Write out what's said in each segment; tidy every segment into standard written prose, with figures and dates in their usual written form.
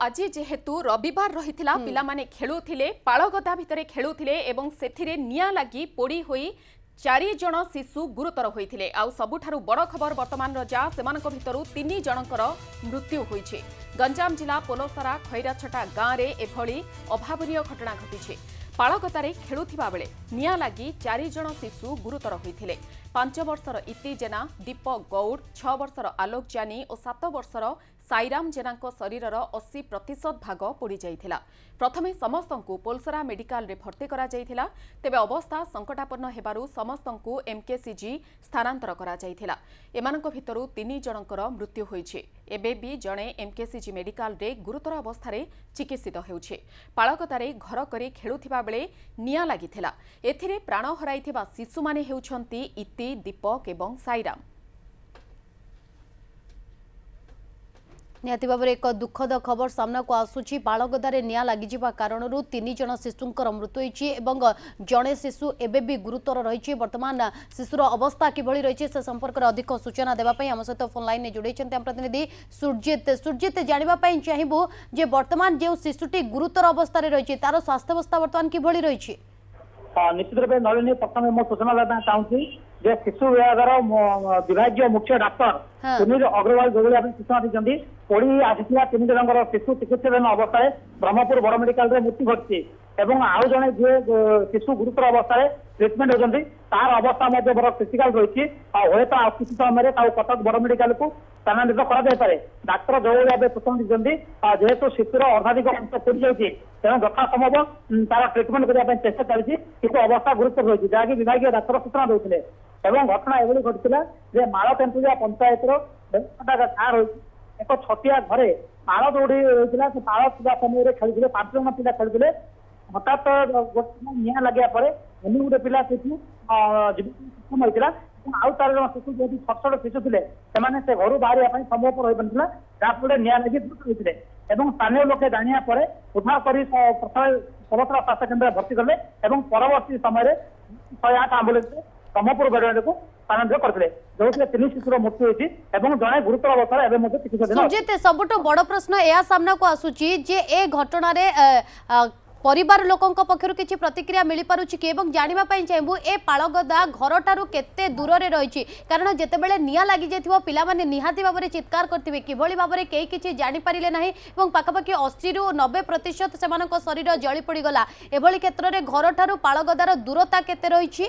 आज जेहेतु रविवार रही पिला माने खेलुथिले पाळगदा भितरे खेलुथिले एवं सेथिरे निया लागी पोड़ी होई 4 जण शिशु गुरुतर होइथिले। आउ सबुठारु बड़ खबर वर्तमान रजा सेमानक भितरु 3 जनकर मृत्यु होइछे। गंजाम जिला पोलोसरा खैराछटा गाँव रे एभली अभावनीय घटना घटिछे। पाळगदारे खेलुथिबा बेले निया लागी 4 जण शिशु गुरुतर होइथिले। 5 वर्षर इति जेना, दीपक गौड़, 6 वर्षर आलोक जानी और 7 वर्षर साईराम जेना शरीरर 80% भाग पोड़ी जाइथिला। प्रथमे समस्तंकु पोलसरा मेडिकल रे भर्ती करा जाइथिला, तेबे अवस्था संकटापन्न हेबारु समस्तंकु एमकेसीजी स्थानांतर करा जाइथिला। एमानक भितरु 3 जनकर मृत्यु होइछे। एबे भी जणे एमकेसीजी मेडिकल रे गुरुतर अवस्था चिकित्सित हेउछे। पाळगदारे घर करे खेलुथिबा बेले निया लागिथिला। एथिरे प्राण हराइथिबा शिशु माने हेउछंती इति, दीपक एवं साईराम। निहाती भाव एक दुखद खबर सामना को आसुची। पाळगदारे निया लागि कारण 3 जन शिशुंकर मृत्यु होइछि एवं जड़े शिशु एबे भी गुरुतर रही। वर्तमान शिशुर अवस्था किभଳି रही से संपर्क में अधिक सूचना देवाई आम सहित फोन लाइन में जोड़े प्रतिनिधि सुरजित जाना चाहबू जे वर्तमान जो शिशुटी गुरुतर अवस्था रही तार स्वास्थ्यावस्था वर्तमान किभଳି रही। निश्चित रूप नलिनी प्रथम मो सूचना देना चाहूँगी जे शिशु विभागर विभाग मुख्य डाक्तर सुनील अग्रवाल जो सूचना दी पड़ी आसाला 3 जनकर शिशु चिकित्साधीन अवस्था ब्रह्मपुर बड़ मेडिकल मृत्यु घटी एवं आउ जड़े जी शिशु गुरुतर अवस्था ट्रिटमेंट होती तार अवस्था बड़ क्रिटिकाल रही हे तो किसी समय कटक बड़ मेडिकल को स्थानांतरित कराए। डाक्तर जो भाव सूचना दी जेहेतु शिशुर अर्धाधिक अंश पड़ जाए तेणु यथा संभव तार ट्रिटमेंट करने चेष्टा चलती किंतु अवस्था गुरुतर रही जहाँकि विभाग डाक्तर सूचना देते एवं घटना एभली घटीला जे माल तेंतुलिया पंचायत गाँ रही एक छटिया घरे माल दौड़ी रही से माल था समय खेलुले 5 जन पिला खेलुले हठात गोटे निया लगे अन्य गोटे पिला सक्षम होता आउ 4 जन शिशु जेहतु छोट छोट शिशु थे से घर बाहर संभवपर हो पारा जहाँफल निया लगी मृत्यु होते और स्थानीय लोके जाना उद्धार कर सबसरा स्वास्थ्य केन्द्र भर्ती कले और परवर्ती समय 108 आंबुलांस ब्रह्मपुर मेडिकल को स्थानांतरित करते जो 3 शिशुर मृत्यु होती जड़े गुरुतर अवस्था चिकित्सा। सबुठ बड़ प्रश्न यह सामना को आसूची जे ए घटना परिवार लोकों पक्षर किसी प्रतिक्रिया मिल पारुछि कि एवं जानिबा पई चाहबू ए पाळगदा घर ठारू केते दूर रे रहिछि कारण जेतेबेले निया लागि जेथिबो पिला माने निहाती भाबरे चित्कार करथिबे किभଳି भाबरे केही किछि जानि पारिले नाही एवं पाखापाखि 80 रु 90% सेमानक शरीर जळी पड़ी गला एभଳି क्षेत्र रे घर ठारू पाळगदार दूरता केते रहिछि।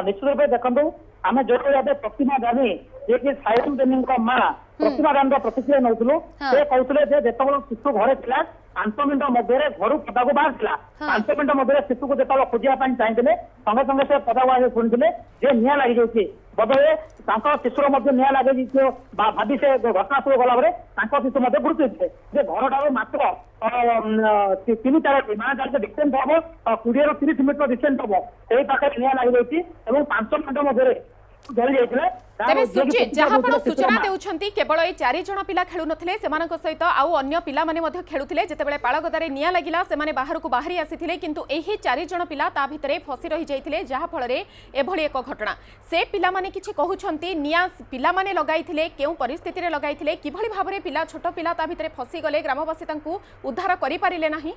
निश्चित रूप देखो आम जो प्रतिमा जानी जे कि साईराम देनी माँ प्रतिमा जान प्रतिक्रिया नौलु से कहते जो शिशु घरे था 5 मिनट मध्य घर पदा को बाहर 5 मिनट मध्य शिशु को जो खोजापी चाहिए संगे संगे से पदा को शुणी जे निया लगी जाऊँगी बदले शिशुर निया लगे भावी से घटना सब गला शिशु गुरुत्व जे घर ठार मात्र 3-4 माने डिस्टेंस हम 20 ରୁ 30 मीटर डिस्टेंस हम यही पाखे निया लगी जाऊँगी 5 मिनट मध्य तेरे सुरजित जहाँ सूचना देउछंती केवल ए 4 जण पिला खेलु नथिले सेमानक सहित आउ अन्य पिला माने मध्ये खेलुथिले जेतेबेले पाळगदारे निया लागिला सेमाने बाहर को बाहरी आसीथिले किंतु एही 4 जण पिला ता भितरे फसी रही जाइथिले जहाँ फल रे एभली एक घटना से पिला माने किछि कहउछंती निया पिला माने लगाइथिले केउ परिस्थिति रे लगाइथिले किभली भाबरे पिला छोट पिला ता भितरे फसी गले ग्रामवासी तांकु उद्धार करि पारिले नाही।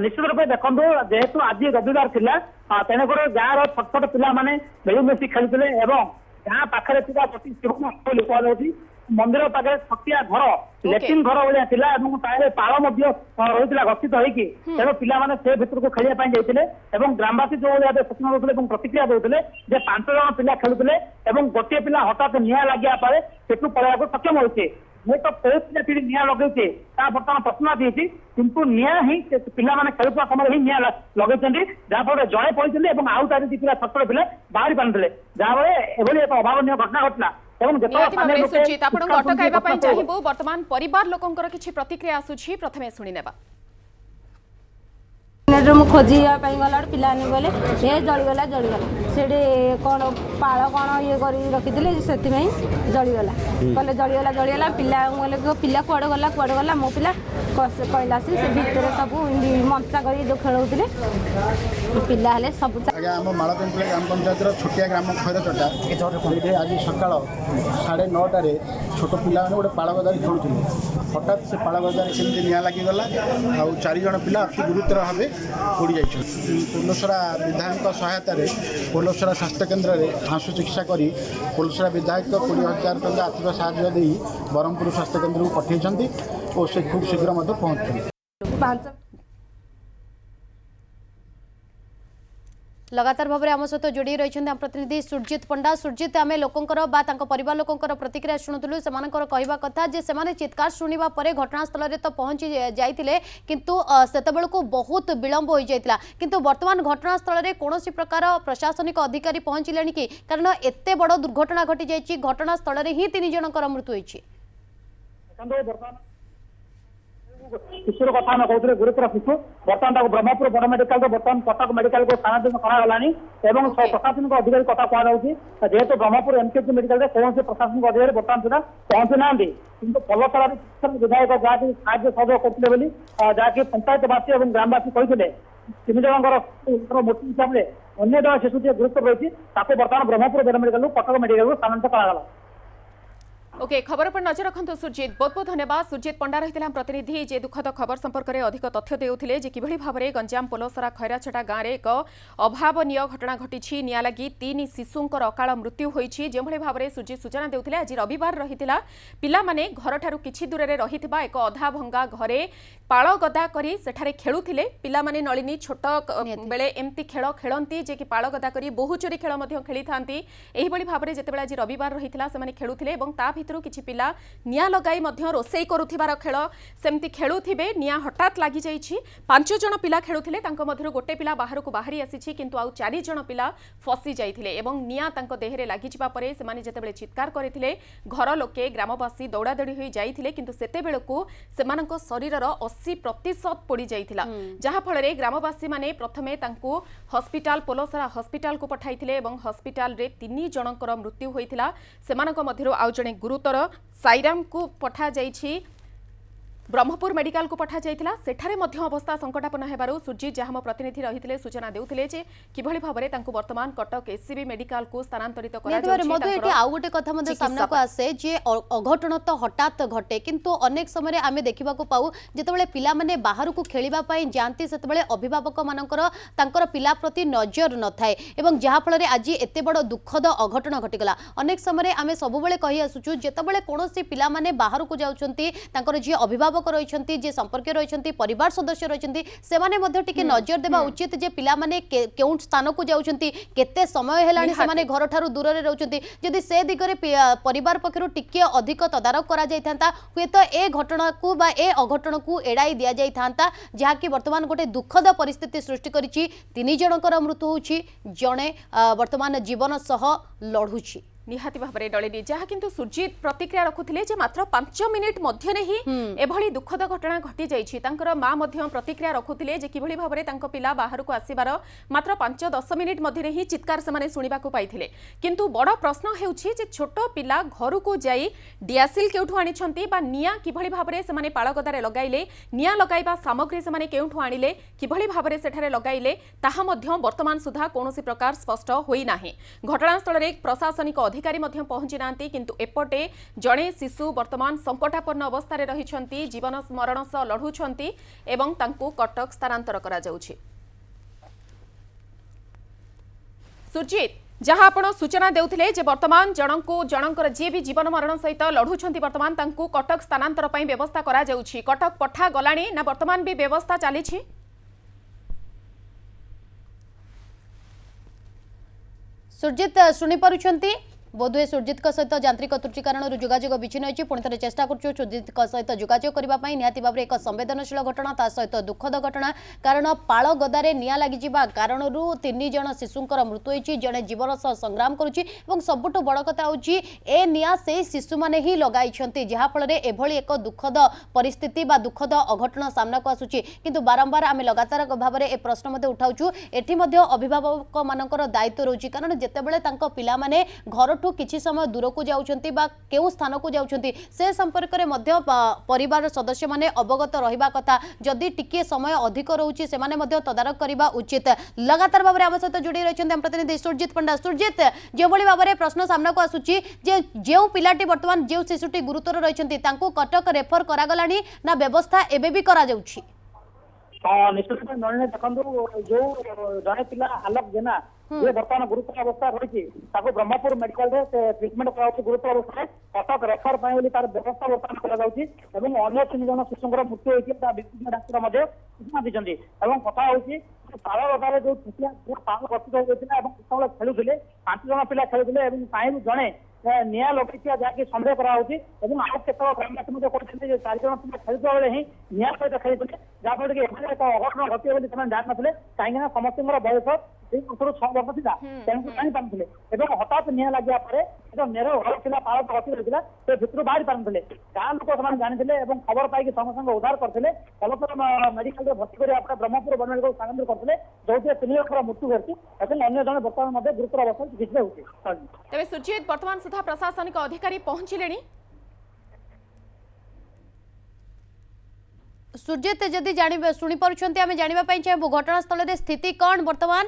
निश्चित रूप देखो जेहेतु आज रविवार थिला तेणुक गाँव छोट छोट पिला मिलमिशी खेलुले गाँ पाखे कहुच्छी मंदिर पाखे छटिया घर लेट्रिन घर भाया पाल रही गठित होगी तेणु पिला से भर को खेलने जाते ग्रामवासी जो भाव सूचना देते प्रतिक्रिया देते 5 जन पिला खेलुले गोटे पिला हठात निया लगे सेठू पलैया सक्षम होती मैं तो कौन पीढ़ी निया लगे बर्तमान प्रश्न थी किंतु निया ही पिला खेलुवा समय ही निया लगे जहाँफल जड़े पड़ते आउ 4 पिला छोट पिला बाहरी पारे जहाँफल एभली एक अभावन घटना घटना सुरजित आपन अटकाइबा पई चाहिबो वर्तमान परिवार लोकंकर किछि प्रतिक्रिया आसुछि प्रथमे सुनि नेबा। खोजी गला पिला गले ये जलीगला से कौन पाल कौन ये रखी से जलीगला कहले जलीगला पिला पिला कुआड़े गला मो पिला कहला से भितर सब मंचा कर खेलुले पिला हेले सब मालपेंपुला ग्राम पंचायत छोटिया ग्राम खैरचटा आज सका 9:30 छोट पिला गोटे पाळगदारी खेलुले हठात से पाड़ गदार केमती निआ लगिगला आ 4 जन पिला अति गुरुतर भाव पोड़ी जाइछन। पोलसरा विधायक सहायता पोलसरा स्वास्थ्य केन्द्र में आंसु चिकित्सा करी पोलसरा विधायक 20,000 टंका आर्थिक साहाय्य दे ब्रह्मपुर स्वास्थ्य केन्द्र को पठाई और से खूब शीघ्र पहुँच। लगातार भाव में आम सहित जोड़ी रही आम प्रतिनिधि सुरजित पंडा। सुरजित आम लोकंर बा परिवार लोकंर प्रतिक्रिया शुणुलु से कहवा कथा जे से चित्कार शुणा पर घटनास्थल में तो पहुंची जाते किंतु सेतबेल को बहुत विलंब हो जाता किंतु वर्तमान घटनास्थल में कौन प्रकार प्रशासनिक अधिकारी पहुंचले कि कारण एत बड़ दुर्घटना घटी जाइए घटनास्थल में ही 3 जनकर मृत्यु होती। शिशुर कथा आम कहते गुरुतर शिशु बर्तमान ब्रह्मपुर बड़ मेडिकल बर्तमान कटक मेडिकल को स्थानांतरित करागलानी प्रशासनिक अधिकारी कथा कहुच्छी जेहेतु ब्रह्मपुर एमकेसी मेडिकल कौन प्रशासनिक अधिकारी बर्तमान सुधा पहुंची ना कि फलसरा विधायक जहाँकि साहय सहयोग करते जहाँकि पंचायतवासी और ग्रामवासी कहते 3 जनकर मृत्यु हिसाब से अन्य जन शिशुटी गुरुतर रही बर्तमान ब्रह्मपुर बड़ मेडिकल कटक मेडिकल को स्थानांतरित करागला। ओके खबर पर नजर रखु सुरजित बहुत बहुत धन्यवाद। सुरजित पंडा रही प्रतिनिधि जे दुखद खबर संपर्क में अधिक तथ्य देउथिले जे किभଳି भाबरे गंजाम पोलसरा खैराछटा गाँव में एक अभावनीय घटना घटी निया लगी 3 शिशुंकर अकाल मृत्यु होईछि। जेभଳି भाबरे सुरजित सूचना देउथिले आज रविवार रहितिला पिला माने घर ठारू किछि दूर रे रहितबा एक अधा भंगा घरे पाळ गदा करी सेठारे खेलुथिले। पिला माने नलिनी छोट बेले एमती खेल खेलंती जे कि पाळ गदा करी बहुचोरी खेल मध्य खेली थांती। एही भଳି भाबरे जेतेबेला आज रविवार रहितिला से माने खेलुथिले एवं ता किछि पिला निया लगाई मध्य रोसई करुथिबार खेल सेमती खेलुथिबे निया हठात लागि जाइछि। 5 जन पिला खेलुथिले तांको मध्यरु गोटे पिला बाहर को बाहरी आसीछि किंतु आउ 4 जन पिला फसी जाइथिले एवं निया तांको देहरे लागि जिबा परे से माने जेतेबेले चित्कार करिथिले घर लोके ग्रामवासी दौड़ादौड़ी होई जाइथिले किंतु सेते बेलको सेमानंको शरीरर 80% पोड़ी जाइथिला जहा फଳରେ ग्रामवासी माने प्रथमे तांको हॉस्पिटल पोलसरा हॉस्पिटल को पठाइथिले एवं हॉस्पिटल रे 3 जनकर मृत्यु होइथिला। सेमानंको मध्यरु आउ जणे गुरुतर साईराम को पठा जाइछि ब्रह्मपुर मेडिकल को पठा जाइथिला सेठारे मध्य अवस्था संकटापन्न हेबारु सुरजित जहाम प्रतिनिधि रहिथिले सूचना देउथिले जे किभଳି भाबरे तांको वर्तमान कटक एससीबी मेडिकल को स्थानांतरित करा जाउछि। मधु एटी आउ गोटे कथा मधु सामना को आसे जे अघटन तो हठात घटे किंतु अनेक समय आमे देखिबा को पाउ जेतेबेले पिला माने बाहर को खेलिबा पई जानती सेतेबेले अभिभावक मानकर तांकर पिला प्रति नजर न थाए एवं जहा फଳରେ आज एते बड़ दुखद अघटन घटिगला। अनेक समय आमे सबुबेले कहि आसुछु जेतेबेले कोनोसी पिला माने बाहर को जाउछंती तांकर जे अभिभावक रही जे संपर्क रही परिवार सदस्य रही से नजर देवा उचित जे पिला माने केउं स्थान को जाउछंती केते समय हेलानी से माने घर ठारू दूर रे रहउछंती जदि से दिगरे परिवार पक्षरु टिके अधिक तदारक करा जाय थांता हुए तो ए घटना को बा ए अघटन को एड़ाई दिया जाय थांता जहा कि वर्तमान गोटे दुखद परिस्थिति सृष्टि करिछि। 3 जनकर मृत्यु होछि जणे वर्तमान जीवन सह लढुछि निहाती भाव में डलिनी जहाँ किंतु सुरजित प्रतिक्रिया रखुले मात्र 5 मिनिट मध्य ही एभली दुखद घटना घटी जाइछि। तांकर माँ मध्य प्रतिक्रिया रखुले जे किभଳି भाव में पिला बाहर को आसिबार मात्र 5-10 मिनिट मध्य ही चित्कार से शुणा पाइथिले किंतु बड़ प्रश्न हेउछि जे छोट पिला घर को जाई डियासिल केउठु आनिछंती बा निया किभଳି भाव में से पाळगदारे लगाइले निया लगाइबा सामग्री से केउठु आनिले किभଳି भाव में सेठारे लगाइले ताहा मध्य वर्तमान सुधा कोनोसी प्रकार स्पष्ट होई नाही। घटनास्थल में प्रशासनिक अधिकारी मध्य पहुंची नांती किंतु एपटे जड़े शिशु वर्तमान संकटापन्न अवस्था रही जीवन मरण सह लढुछंती एवं तांको कटक स्थानांतर करा जाउछि। सुरजित जहां आपण सूचना देउथिले जे वर्तमान जनकर जे भी जीवन मरण सहित लढुछंती वर्तमान तांको कटक स्थानांतर पई व्यवस्था करा जाउछि। कटक पठा गलाणी ना वर्तमान भी व्यवस्था चलीछि? सुरजित शुणी पारुछंती बोधुए सुरजित सहित यांत्रिक त्रुटि कारण जोगाजोग विच्छिन्न होती पुणी थे चेष्टा करुँ सुरजित सहित जोगाजोग करने निहाती भाव में एक संवेदनशील घटना ता सहित दुखद घटना कारण पाळ गदारे निया लगी कारण 3 जन शिशुंकर मृत्यु होती जड़े जीवन सह संग्राम करुँच सबुठ बड़ कथा हूँ ए निया से शिशु मैंने ही लगाई जहाँफल एभली एक दुखद परिस्थिति बा दुखद अघटन सामना को आसूची किंतु बारंबार आम लगातार भाव में ए प्रश्न उठाऊँ एटी अभिभावक मानकर दायित्व रोचे कारण जितेबाला पिला माने घर घरठू किछि समय दूर को जाउछंती बा केउ स्थान को जाउछंती से संपर्क रे मध्य परिवार सदस्य माने अवगत रहिबा कथा जदि टिके समय अधिक रहउची से माने मध्य तदारक करबा उचित। लगातार भाव आम सहित जोड़ी रही हम प्रतिनिधि सुरजित पंडा। सुरजित, जो भाव में प्रश्न सामना को आसूची जे जो पिलाटी वर्तमान जो शिशुटी गुरुतर रही कटक रेफर करागलानी ना व्यवस्था एबे भी करा जाउची? निश्चित नलिनी देखो जो जड़े पिला आलोक जेना जे बर्तमान गुरुतर अवस्था रही ब्रह्मपुर मेडिकल ट्रिटमेंट करा गुरुतर अवस्था कटक रेफर तार व्यवस्था बर्तमान कर अन्य 3 जन शिशुर मृत्यु होता विशेषज्ञ डाक्तर सूचना दी कथा हूँ पालगदारे जो छुटिया पाल गठित होता खेलुले 5 जन पिला खेलुले जड़े निया लगी जहाँकि सन्देह कराऊँ आउ केत ग्रामवासी कहते 4 जन पिला खेलुवा बेले ही निया सहित खेलते जहाँफल कि एक अघटन घटे बोली जान ना कहीं समस्त बयस 3 वर्ष 6 वर्ष था जानी पारे हठात निया लगे नेर घर था पाल गति रही से भितर बाहरी पारे गाँ लोक जानी खबर पाई संगे उद्धार करते कलतर मेडिकल भर्ती करने ब्रह्मपुर बन मेडिकल स्थानांतर करते जो 3 लोकर मृत्यु घटी अन्य जन बर्तमान गुरुतर अवस्था चिकित्सा होती। तेज सुरजित वर्तमान सुधा प्रशासनिक अधिकारी पहुंचले? सुरजित जदि शुणी पारुछंती आमे जानिबा पई चाहबो घटनास्थल रे स्थिति कौन वर्तमान?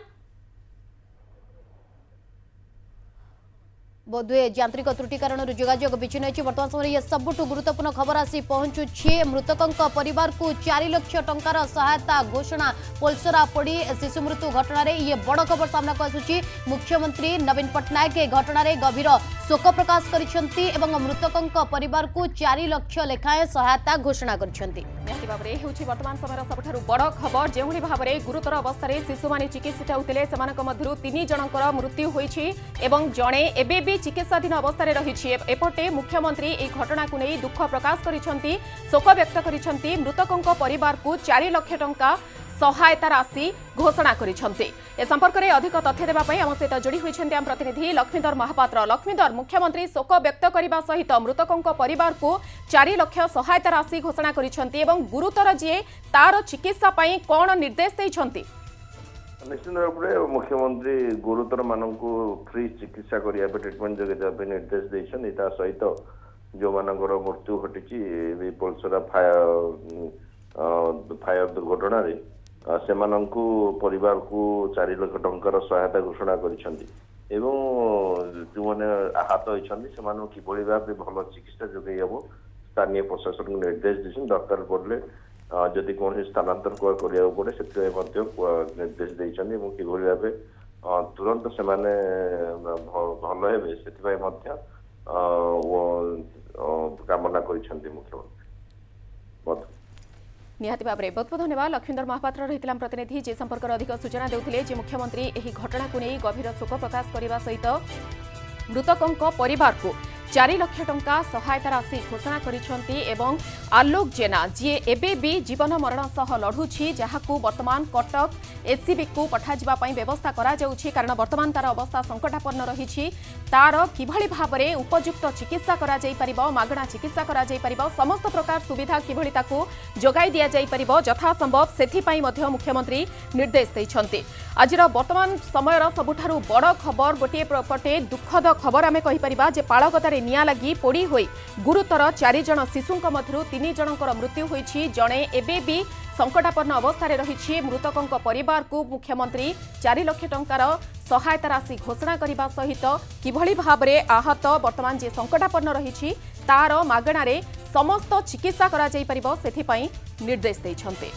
बोधुए यांत्रिक त्रुटि कारण जोगाजोग विच्छिन्न होइछि। वर्तमान समय यह सबुठु गुरुत्वपूर्ण खबर आसी पहुंचुछि। मृतकंक परिवार को 4 लाख टंकार सहायता घोषणा। पोलसरा पड़ी शिशु मृत्यु घटना रे ये बड़ खबर सामना को आसुछि। मुख्यमंत्री नवीन पट्टनायक ए घटना रे गभीर शोक प्रकाश करिसेंती एवं मृतकंक परिवार को 4 लाख लेखाएं सहायता घोषणा करिसेंती। निहाती भाबरे हेउछि वर्तमान समय सबठारु बड़ खबर जेउली भाबरे गुरुतर अवस्था रे शिशु माने चिकित्सित होतिले सेमानक मध्यरु 3 जनकर मृत्यु होइछि एवं जणे एबे भी चिकित्साधीन अवस्था रही। एपटे मुख्यमंत्री ए घटना को नहीं दुख प्रकाश करिसेंती, शोक व्यक्त करिसेंती। मृतकंक परिवार को 4 लाख टंका सहायता राशि घोषणा करिसेंती। ए संपर्क में अधिक तथ्य देबा पई आम सहित जोड़ी होइछन्ती आम प्रतिनिधि लक्ष्मीधर महापात्र। लक्ष्मीधर, मुख्यमंत्री शोक व्यक्त करने सहित मृतकंक परिवार को 4 लाख सहायता राशि घोषणा करिसेंती एवं गुरुतर जी तार चिकित्सा पई कोन निर्देश दैछन्ती? निश्चित रूप से मुख्यमंत्री गुरुतर मानक फ्री चिकित्सा करने ट्रिटमेंट जगह निर्देश देते सहित जो मानकर मृत्यु घटी पोलसरा फायर दुर्घटना से परिवार को 4 लाख टंकार सहायता घोषणा करिसेंती एवं जो मैंने आहत होती से किभली भाव भल चिकित्सा जोगे हम स्थानीय प्रशासन को निर्देश देते दरकार पड़े जदि कौन स्थानांतर करा पड़े से निर्देश देते किभली भाव तुरंत से भल हे से कामना कर मुख्यमंत्री। निहाती भाव में बहुत बहुत धन्यवाद लक्ष्मीधर महापात्र रही प्रतिनिधि जे संपर्क अधिक सूचना देउथिले जे मुख्यमंत्री एही घटना को नहीं गभीर शोक प्रकाश करने सहित मृतकंक परिवार को 4 लाख टंका सहायता राशि घोषणा करिसेंती एवं आलोक जेना जी एबे भी जीवन मरण सह लढुछि जहाकू वर्तमान कटक एससीबी को पठाजिबा पई व्यवस्था करा जाउछि कारण वर्तमान तार अवस्था संकटापन्न रहिछि। तार किभली भाबरे उपयुक्त चिकित्सा करा जाई परिबो, मागणा चिकित्सा करा जाई परिबो, समस्त प्रकार सुविधा किभली ताकू जोगाई दिया जाई परिबो यथा संभव सेथि पई मध्य मुख्यमंत्री निर्देश दैछन्ती। आजिर वर्तमान समयर सबुठारु बड़ खबर गोटे पटे दुखद खबर आमे कहि परिबा जे पाळगदारे निया लगी पोड़ी होई गुरुतर 4 जन शिशुंक मध्यरु 3 जनकर मृत्यु होइछि। जणे एबे भी संकटापन्न अवस्था रही। मृतकंक परिवार को मुख्यमंत्री 4 लाख टंकार सहायता राशि घोषणा करने सहित किभली भाबरे आहत वर्तमान जे संकटापन्न रही तार मागणारे समस्त चिकित्सा करा जाई परिबो सेथि पई निर्देश दैछन्ते।